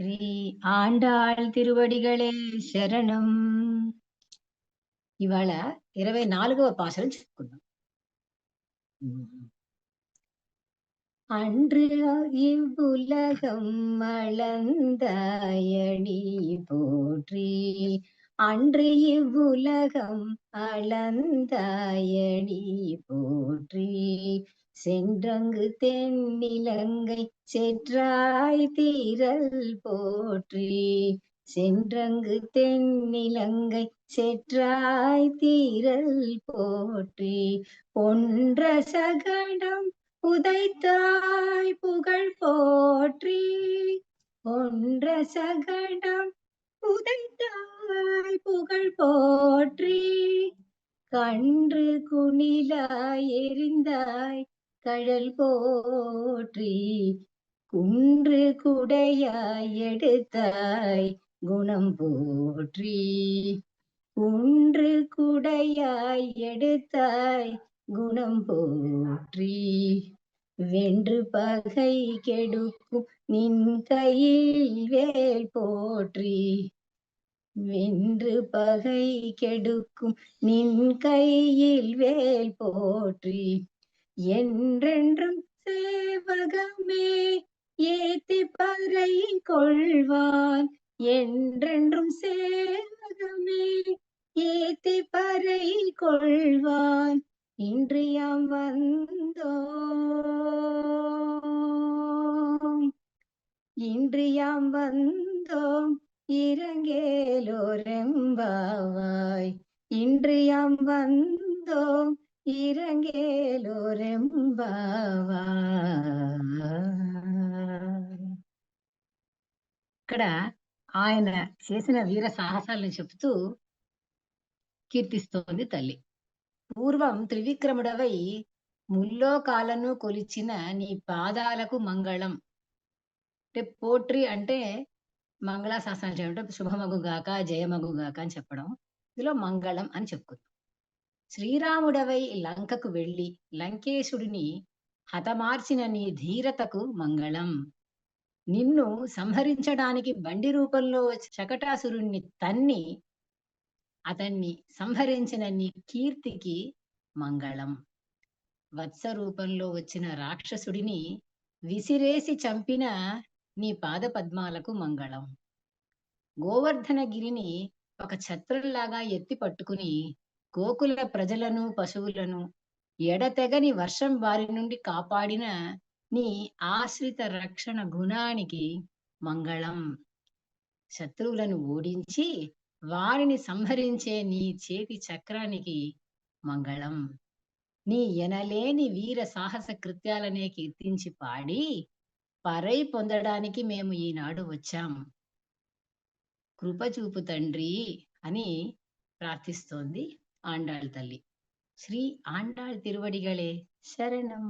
శ్రీ ఆండాళ్ తిరువడిగళే శరణం. ఇవాళ 24వ పాసురం చెప్పుకుందాం. அன்று இவ்வுலகம் அளந்தாயடி போற்றி. அன்று இவ்வுலகம் அளந்தாயடி போற்றி. சென்றங்கு தென்னிலங்கை செற்றாய் தீரல் போற்றி. சென்றங்கு தென்னிலங்கை செற்றாய் தீரல் போற்றி. ஒன்ற சகடம் உதைத்தாய் புகழ் போற்றி. ஒன்ற சகடம் உதைத்தாய் புகழ் போற்றி. கன்று குணிலாய் எரிந்தாய் கழல் போற்றி. குன்று குடையாய் எடுத்தாய் குணம் போற்றி. குன்று குடையாய் எடுத்தாய் குணம் போற்றி. வென்று பகை கெடுக்கும் நின் கையில் வேல் போற்றி. வென்று பகை கெடுக்கும் நின் கையில் வேல் போற்றி. என்றென்றும் சேவகமே ஏத்தி பறை கொள்வான். என்றென்றும் சேவகமே ஏத்தி பறை கொள்வான். இன்று யாம் வந்தோம். இன்று யாம் வந்தோம் இரங்கேலோரெம்பாவாய். இன்று யாம் வந்தோம் இரங்கేలోరెంబావాయ్. ఇక్కడ ఆయన చేసిన వీర సాహసాలను చెప్తూ కీర్తిస్తోంది తల్లి. పూర్వం త్రివిక్రముడవై ముల్లోకాలను కొలిచిన నీ పాదాలకు మంగళం. అంటే పోట్రి అంటే మంగళాశాసనాలు చేయడం, శుభమగుగాక జయమగుగాక అని చెప్పడం. ఇందులో మంగళం అని చెప్పుకుందాం. శ్రీరాముడవై లంకకు వెళ్ళి లంకేశుడిని హతమార్చిన నీ ధీరతకు మంగళం. నిన్ను సంహరించడానికి బండి రూపంలో శకటాసురుణ్ణి తన్ని అతన్ని సంహరించిన నీ కీర్తికి మంగళం. వత్స రూపంలో వచ్చిన రాక్షసుడిని విసిరేసి చంపిన నీ పాద పద్మాలకు మంగళం. గోవర్ధనగిరిని ఒక ఛత్రంలాగా ఎత్తి పట్టుకుని గోకుల ప్రజలను పశువులను ఎడతెగని వర్షం బారి నుండి కాపాడిన నీ ఆశ్రిత రక్షణ గుణానికి మంగళం. శత్రువులను ఓడించి వారిని సంహరించే నీ చేతి చక్రానికి మంగళం. నీ ఎనలేని వీర సాహస కృత్యాలనే కీర్తించి పాడి పరై పొందడానికి మేము ఈనాడు వచ్చాం. కృపచూపు తండ్రి అని ప్రార్థిస్తోంది ఆండాళ్ తల్లి. శ్రీ ఆండాళ్ తిరువడిగళే శరణం.